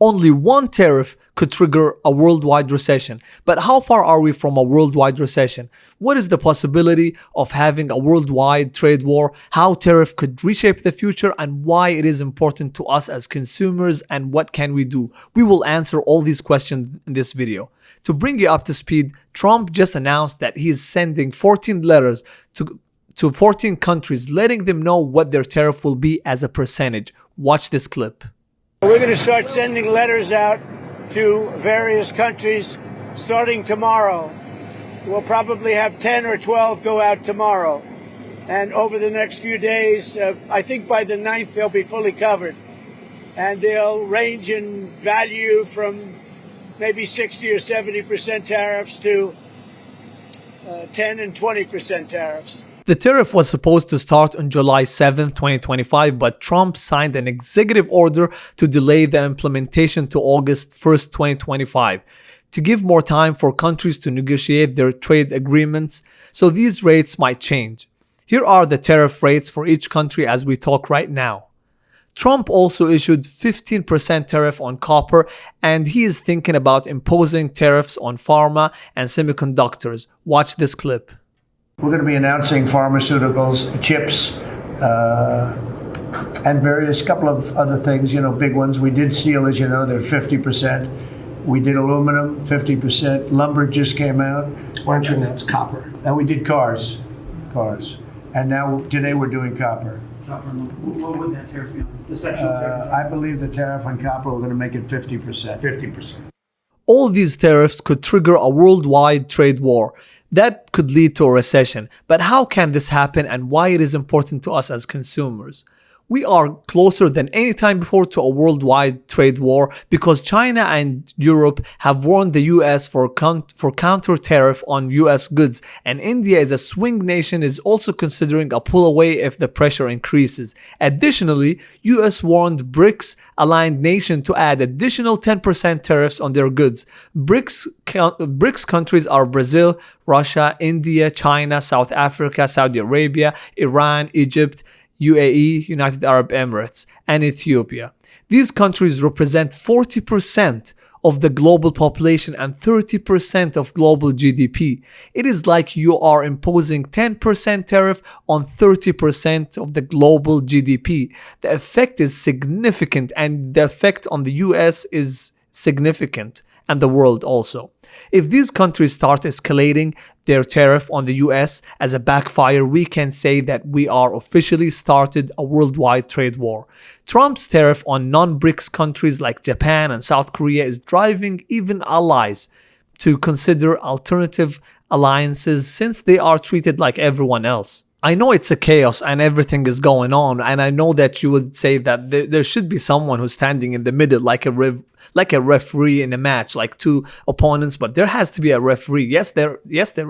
Only one tariff could trigger a worldwide recession. But how far are we from a worldwide recession? What is the possibility of having a worldwide trade war? How tariff could reshape the future, and why it is important to us as consumers, and what can we do? We will answer all these questions in this video. To bring you up to speed, Trump just announced that he is sending 14 letters to 14 countries, letting them know what their tariff will be as a percentage. Watch this clip. We're going to start sending letters out to various countries starting tomorrow. We'll probably have 10 or 12 go out tomorrow. And over the next few days, I think by the 9th, they'll be fully covered. And they'll range in value from maybe 60 or 70% tariffs to 10 and 20% tariffs. The tariff was supposed to start on July 7, 2025, but Trump signed an executive order to delay the implementation to August 1st, 2025, to give more time for countries to negotiate their trade agreements, so these rates might change. Here are the tariff rates for each country as we talk right now. Trump also issued 15% tariff on copper, and he is thinking about imposing tariffs on pharma and semiconductors. Watch this clip. We're going to be announcing pharmaceuticals, chips, and various couple of other things, big ones. We did steel, as you know, they're 50%. We did aluminum, 50%. Lumber just came out. Why don't you announce copper? And we did cars. And now, today we're doing copper. Copper, what would that tariff be on? The sectional tariff? I believe the tariff on copper, we're going to make it 50%. 50%. All these tariffs could trigger a worldwide trade war. That could lead to a recession. But how can this happen, and why it is important to us as consumers? We are closer than any time before to a worldwide trade war because China and Europe have warned the US for counter tariff on US goods, and India as a swing nation is also considering a pull away if the pressure increases. Additionally, US warned BRICS aligned nation to add additional 10% tariffs on their goods. BRICS countries are Brazil, Russia, India, China, South Africa, Saudi Arabia, Iran, Egypt, UAE, United Arab Emirates, and Ethiopia. These countries represent 40% of the global population and 30% of global GDP. It is like you are imposing 10% tariff on 30% of the global GDP. The effect is significant, and the effect on the US is significant, and the world also. If these countries start escalating their tariff on the US as a backfire, we can say that we are officially started a worldwide trade war. Trump's tariff on non-BRICS countries like Japan and South Korea is driving even allies to consider alternative alliances since they are treated like everyone else. I know it's a chaos and everything is going on, and I know that you would say that there should be someone who's standing in the middle like a referee in a match, like two opponents, but there has to be a referee. Yes, there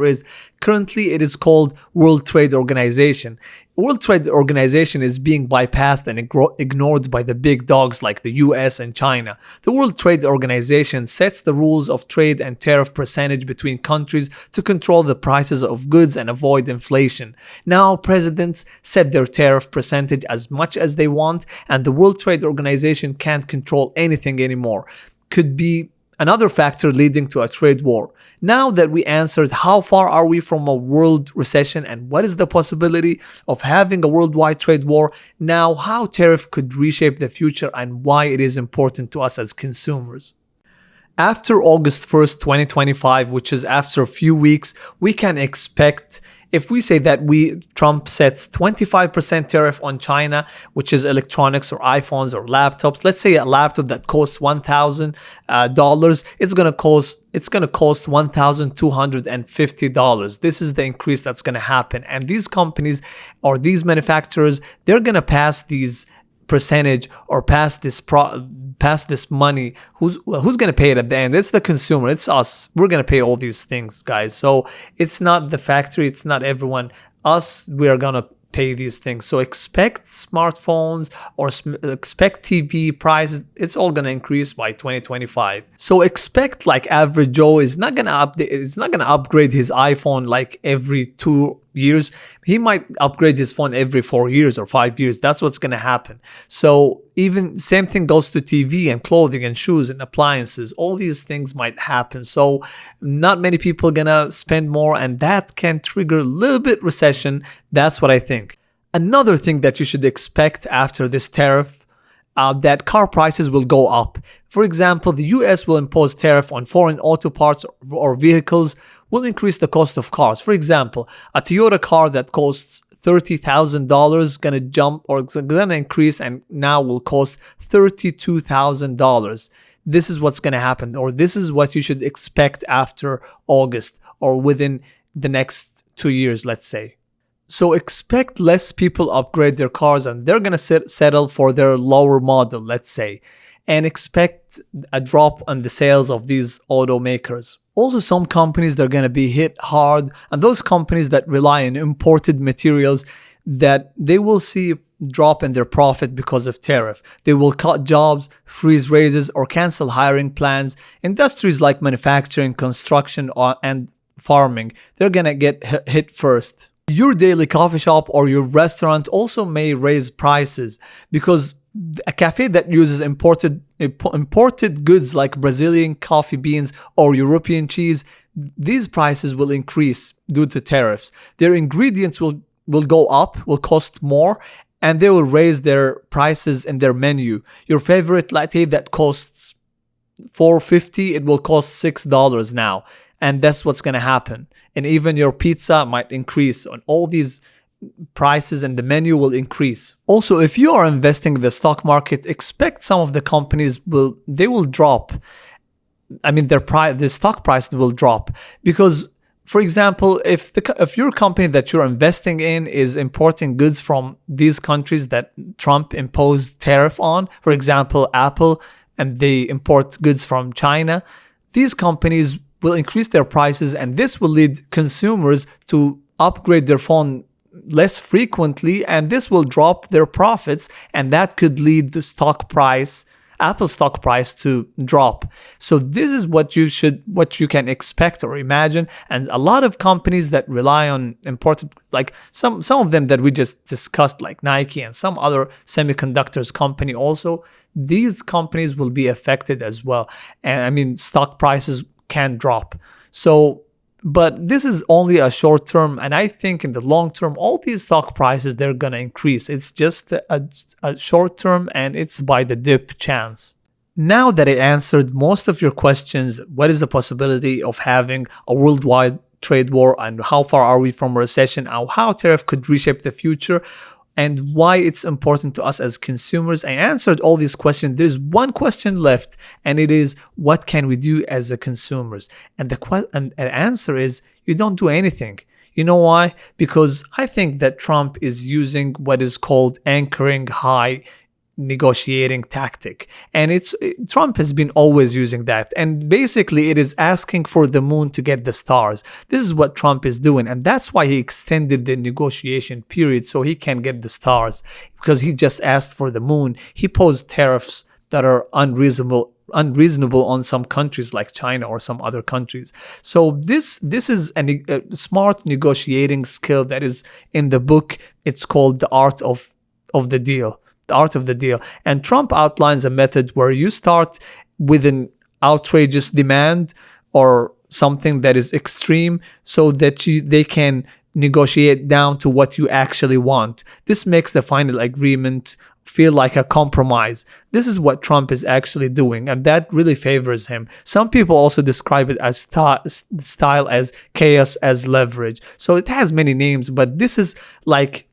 is. Currently, it is called World Trade Organization. World Trade Organization is being bypassed and ignored by the big dogs like the US and China. The World Trade Organization sets the rules of trade and tariff percentage between countries to control the prices of goods and avoid inflation. Now, presidents set their tariff percentage as much as they want, and the World Trade Organization can't control anything anymore. Could be another factor leading to a trade war. Now that we answered how far are we from a world recession and what is the possibility of having a worldwide trade war, now how tariff could reshape the future and why it is important to us as consumers. After August 1st, 2025, which is after a few weeks, we can expect, if we say that Trump sets 25% tariff on China, which is electronics or iPhones or laptops. Let's say a laptop that costs $1,000, it's gonna cost $1,250. This is the increase that's gonna happen, and these companies or these manufacturers, they're gonna pass these percentage or pass this money. Who's going to pay it at the end? It's the consumer. It's us. We're going to pay all these things, guys. So it's not the factory. It's not everyone. Us, we are going to pay these things. So expect smartphones or expect TV prices. It's all going to increase by 2025. So expect like average Joe is not going to upgrade his iPhone like every 2 years. he might upgrade his phone every 4 years or 5 years. That's what's going to happen. So even same thing goes to TV and clothing and shoes and appliances. All these things might happen. So not many people going to spend more, and that can trigger a little bit recession. That's what I think. Another thing that you should expect after this tariff, that car prices will go up. For example, the US will impose tariff on foreign auto parts or vehicles, will increase the cost of cars. For example, a Toyota car that costs $30,000 gonna jump, or it's gonna increase, and now will cost $32,000. This is what's gonna happen, or this is what you should expect after August or within the next 2 years, let's say. So expect less people upgrade their cars, and they're gonna settle for their lower model, let's say, and expect a drop on the sales of these automakers. Also, some companies, they're going to be hit hard, and those companies that rely on imported materials, that they will see a drop in their profit because of tariff. They will cut jobs, freeze raises, or cancel hiring plans. Industries like manufacturing, construction, and farming, they're going to get hit first. Your daily coffee shop or your restaurant also may raise prices, because a cafe that uses imported goods like Brazilian coffee beans or European cheese, these prices will increase due to tariffs. Their ingredients will go up, will cost more, and they will raise their prices in their menu. Your favorite latte that costs $4.50, it will cost $6 now, and that's what's going to happen. And even your pizza might increase on all these prices, and the menu will increase. Also, if you are investing in the stock market, expect some of the companies will drop. I mean, the stock price will drop, because, for example, if your company that you're investing in is importing goods from these countries that Trump imposed tariff on, for example, Apple, and they import goods from China, these companies will increase their prices, and this will lead consumers to upgrade their phone less frequently, and this will drop their profits, and that could lead the Apple stock price to drop. So this is what you can expect or imagine. And a lot of companies that rely on imported, like some of them that we just discussed, like Nike and some other semiconductors company also, these companies will be affected as well. And I mean, stock prices can drop. So, but this is only a short term, and I think in the long term, all these stock prices, they're gonna increase. It's just a short term, and it's by the dip chance. Now that I answered most of your questions, what is the possibility of having a worldwide trade war, and how far are we from a recession, and how tariff could reshape the future, and why it's important to us as consumers, I answered all these questions. There's one question left, and it is, what can we do as a consumers? And the answer is, you don't do anything. You know why? Because I think that Trump is using what is called anchoring high negotiating tactic, and Trump has been always using that, and basically it is asking for the moon to get the stars. This is what Trump is doing, and that's why he extended the negotiation period, so he can get the stars, because he just asked for the moon. He posed tariffs that are unreasonable on some countries like China or some other countries. So this is a smart negotiating skill that is in the book. It's called The Art of the Deal. The Art of the Deal. And Trump outlines a method where you start with an outrageous demand or something that is extreme, so that they can negotiate down to what you actually want. This makes the final agreement feel like a compromise. This is what Trump is actually doing, and that really favors him. Some people also describe it as style as chaos as leverage. So it has many names, but this is like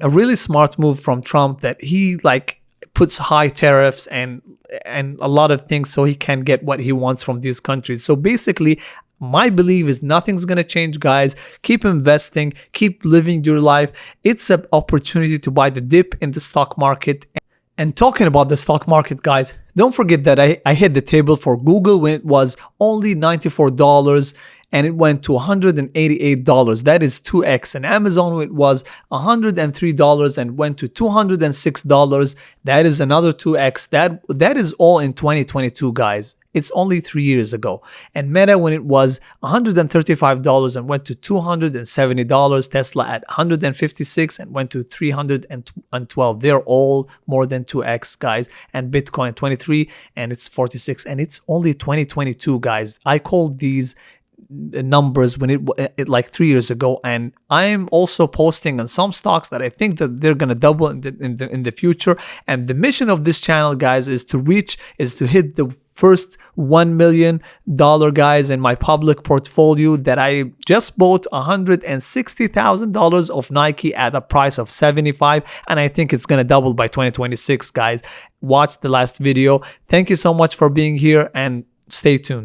a really smart move from Trump, that he like puts high tariffs and a lot of things so he can get what he wants from these countries. So basically, my belief is nothing's going to change, guys. Keep investing, keep living your life. It's an opportunity to buy the dip in the stock market. And talking about the stock market, guys, Don't forget that I hit the table for Google when it was only $94 and it went to $188. That is 2x. And Amazon when it was $103 and went to $206. That is another 2x. That is all in 2022, guys. It's only 3 years ago. And Meta when it was $135 and went to $270. Tesla at $156 and went to $312. They're all more than 2x, guys. And Bitcoin 23 and it's 46. And it's only 2022, guys. I called these numbers when it like 3 years ago, and I'm also posting on some stocks that I think that they're gonna double in the future. And the mission of this channel, guys, is to hit the first $1 million, guys, in my public portfolio that I just bought $160,000 of Nike at a price of 75, and I think it's gonna double by 2026, guys. Watch the last video. Thank you so much for being here and stay tuned.